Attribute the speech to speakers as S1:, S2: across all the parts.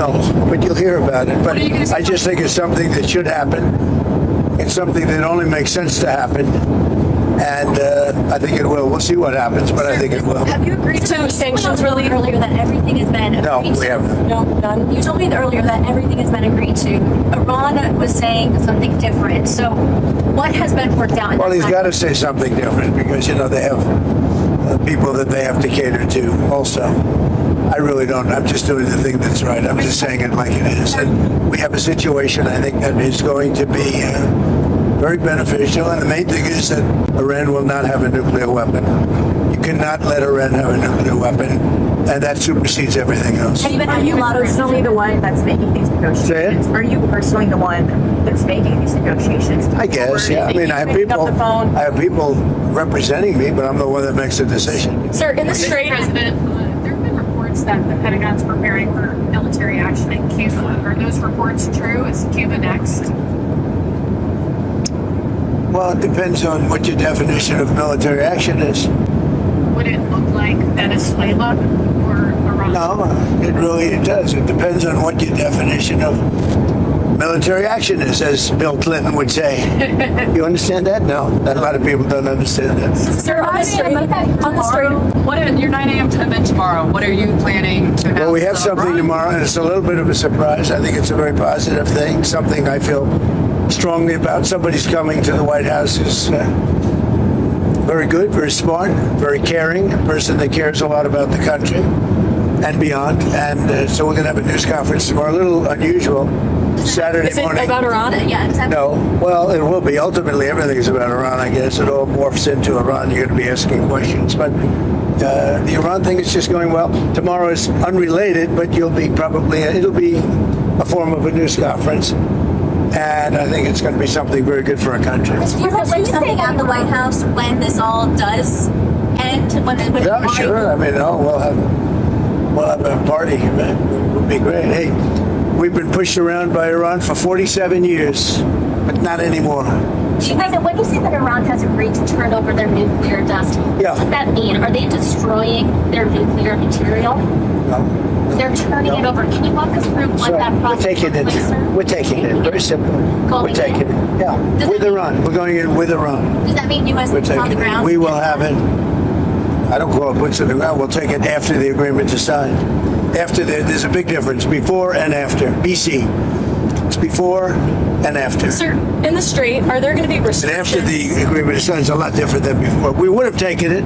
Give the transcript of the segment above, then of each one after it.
S1: know, but you'll hear about it. But I just think it's something that should happen. It's something that only makes sense to happen. And I think it will. We'll see what happens, but I think it will.
S2: Have you agreed to sanctions relief earlier that everything has been agreed
S1: No,
S2: to?
S1: we haven't.
S2: No, none. You told me earlier that everything has been agreed to. Iran was saying something different. So what has been worked out?
S1: Well, he's got to say something different because, you know, they have people that they have to cater to also. I really don't. I'm just doing the thing that's right. I'm just saying it like it is. And we have a situation, I think, that is going to be very beneficial. And the main thing is that Iran will not have a nuclear weapon. You cannot let Iran have a nuclear weapon. And that supersedes everything else.
S3: Are you personally the one that's making these negotiations?
S1: Say it?
S3: Are you personally the one that's making these negotiations?
S1: I guess, yeah. I mean, I have people representing me, but I'm the one that makes the decision.
S2: Sir, in the
S4: Mr.
S2: strait,
S4: President, there have been reports that the Pentagon's preparing for military action in Cuba. Are those reports true? Is Cuba next?
S1: Well, it depends on what your definition of military action is.
S4: Would it look like Venezuela or Iran?
S1: No, it does. It depends on what your definition of military action is, as Bill Clinton would say. You understand that? No, a lot of people don't understand that.
S2: sir, on the strait,
S5: What are your 9 a.m. event tomorrow? What are you planning to have?
S1: Well, we have something tomorrow, and it's a little bit of a surprise. I think it's a very positive thing, something I feel strongly about. Somebody's coming to the White House who's very good, very smart, very caring, a person that cares a lot about the country and beyond. And so we're going to have a news conference tomorrow, a little unusual. Saturday
S2: is it
S1: morning.
S2: about Iran?
S3: Yeah, exactly.
S1: No, well, it will be. Ultimately, everything's about Iran, I guess. It all morphs into Iran. You're going to be asking questions. But the Iran thing is just going well. Tomorrow is unrelated, but it'll be a form of a news conference. And I think it's going to be something very good for our country.
S2: Do you have like something at the White House when this all does end?
S1: Yeah, sure. I mean, we'll have a party. It would be great. Hey, we've been pushed around by Iran for 47 years, but not anymore.
S6: When you say that Iran has agreed to turn over their nuclear dust,
S1: Yeah.
S6: what does that mean? Are they destroying their nuclear material?
S1: No.
S6: They're turning it over. Can you walk us through what that process
S1: We're taking
S6: looks like, sir?
S1: it. We're taking it. Very simple.
S6: Going
S1: We're taking
S6: in?
S1: it. Yeah. With Iran. We're going in with Iran.
S6: Does that mean U.S.
S1: We're
S6: boots on the
S1: taking it.
S6: ground?
S1: We will have it. I don't call it boots on the ground. We'll take it after the agreement is signed. There's a big difference before and after. BC. It's before and after.
S2: Sir, in the strait, are there going to be
S1: And
S2: restrictions?
S1: after the agreement is signed, it's a lot different than before. We would have taken it.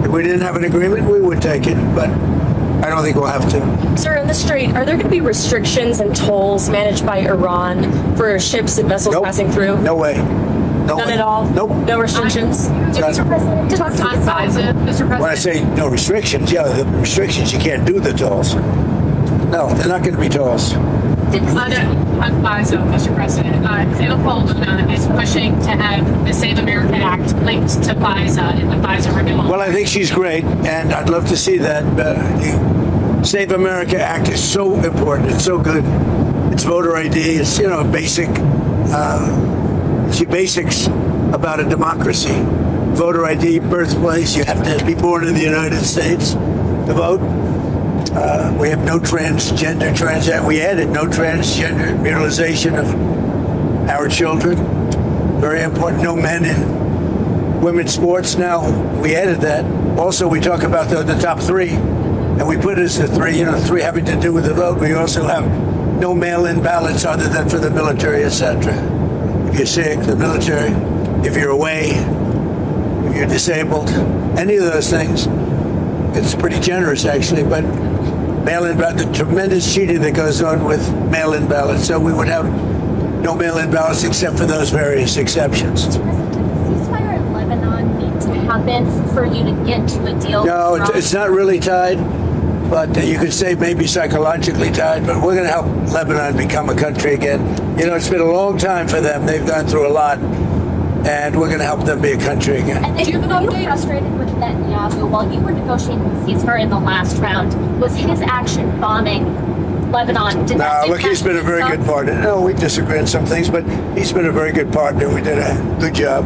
S1: If we didn't have an agreement, we would take it. But I don't think we'll have to.
S2: Sir, in the strait, are there going to be restrictions and tolls managed by Iran for ships and vessels
S1: Nope.
S2: passing through?
S1: No way. No
S2: None
S1: way.
S2: at all?
S1: Nope.
S2: No restrictions?
S6: Mr. President, talk to us.
S4: Mr.
S1: When I
S4: President,
S1: say no restrictions, yeah, the restrictions, you can't do the tolls. No, they're not going to be tolls.
S4: on FISA, Mr. President, Ilpo Luna is pushing to have the Save America Act linked to FISA and the FISA renewal.
S1: Well, I think she's great, and I'd love to see that. The Save America Act is so important. It's so good. It's voter ID. It's, basics about a democracy. Voter ID, birthplace. You have to be born in the United States to vote. We have no transgender. We added no transgender mutilization of our children. Very important. No men in women's sports. Now we added that. Also, we talk about the top three, and we put it as the three. Three having to do with the vote. We also have no mail-in ballots other than for the military, etc. If you're sick, the military. If you're away, if you're disabled, any of those things. It's pretty generous, actually, but mail-in ballot, the tremendous cheating that goes on with mail-in ballots. So we would have no mail-in ballots except for those various exceptions.
S6: Does the ceasefire in Lebanon need to happen for you to get to a deal?
S1: No,
S6: with Iran?
S1: it's not really tied, but you could say maybe psychologically tied, but we're going to help Lebanon become a country again. It's been a long time for them. They've gone through a lot, and we're going to help them be a country again.
S6: And then, were you frustrated with Netanyahu while you were negotiating the ceasefire in the last round? Was his action bombing Lebanon?
S1: No, look, he's been a very good partner. No, we disagree on some things, but he's been a very good partner. We did a good job.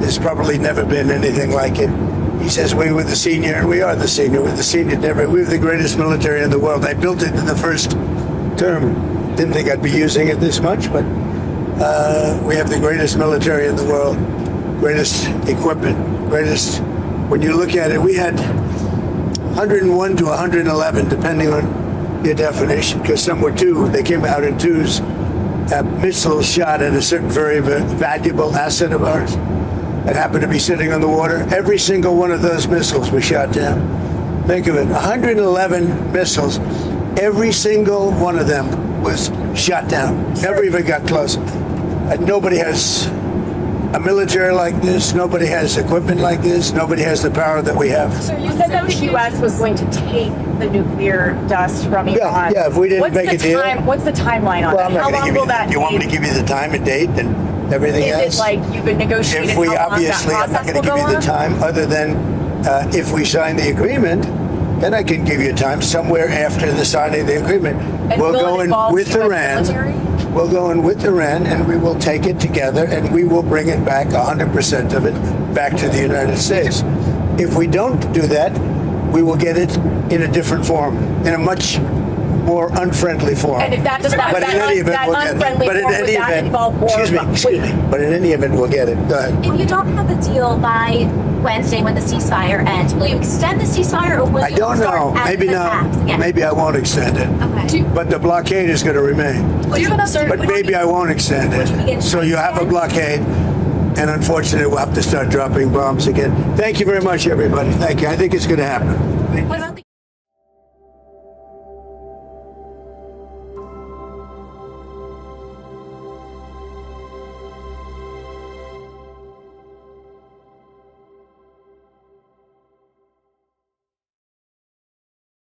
S1: There's probably never been anything like it. He says we were the senior, and we are the senior. We're the senior. We have the greatest military in the world. I built it in the first term. Didn't think I'd be using it this much, but we have the greatest military in the world, greatest equipment, greatest. When you look at it, we had 101 to 111, depending on your definition, because some were two. They came out in twos. Missiles shot at a certain very valuable asset of ours that happened to be sitting on the water. Every single one of those missiles was shot down. Think of it, 111 missiles. Every single one of them was shot down. Never even got close. Nobody has a military like this. Nobody has equipment like this. Nobody has the power that we have.
S3: So you said that the U.S. was going to take the nuclear dust from Iran.
S1: Yeah, if we didn't
S3: What's
S1: make
S3: the
S1: a deal.
S3: What's the timeline on
S1: Well,
S3: that?
S1: I'm not
S3: How
S1: going to
S3: long
S1: give
S3: will
S1: you
S3: that
S1: that. You want me to
S3: take?
S1: give you the time and date and everything else?
S3: Is it like you've been negotiating
S1: If we
S3: how long
S1: obviously,
S3: that
S1: I'm not
S3: process
S1: going to
S3: will
S1: give
S3: go
S1: you the
S3: on?
S1: time other than if we sign the agreement, then I can give you time somewhere after the signing of the agreement.
S3: And
S1: We'll
S3: will
S1: go
S3: it
S1: in
S3: involve
S1: with
S3: US
S1: Iran.
S3: military?
S1: We'll go in with Iran and we will take it together and we will bring it back, 100% of it, back to the United States. If we don't do that, we will get it in a different form, in a much more unfriendly form.
S3: And if that does not,
S1: But in any event,
S3: that
S1: we'll get it.
S3: unfriendly
S1: But in
S3: form, would
S1: any
S3: that
S1: event,
S3: involve more?
S1: excuse me. But in any event, we'll get it. Go ahead.
S6: If you don't have a deal by Wednesday when the ceasefire ends, will you extend the ceasefire or will
S1: I
S6: you
S1: don't
S6: start
S1: know.
S6: active
S1: Maybe
S6: attacks
S1: no.
S6: again?
S1: Maybe I won't extend it.
S6: Okay.
S1: But the blockade is going to remain. But maybe I won't extend it. So you have a blockade, and unfortunately, we'll have to start dropping bombs again. Thank you very much, everybody. Thank you. I think it's going to happen.
S6: What about the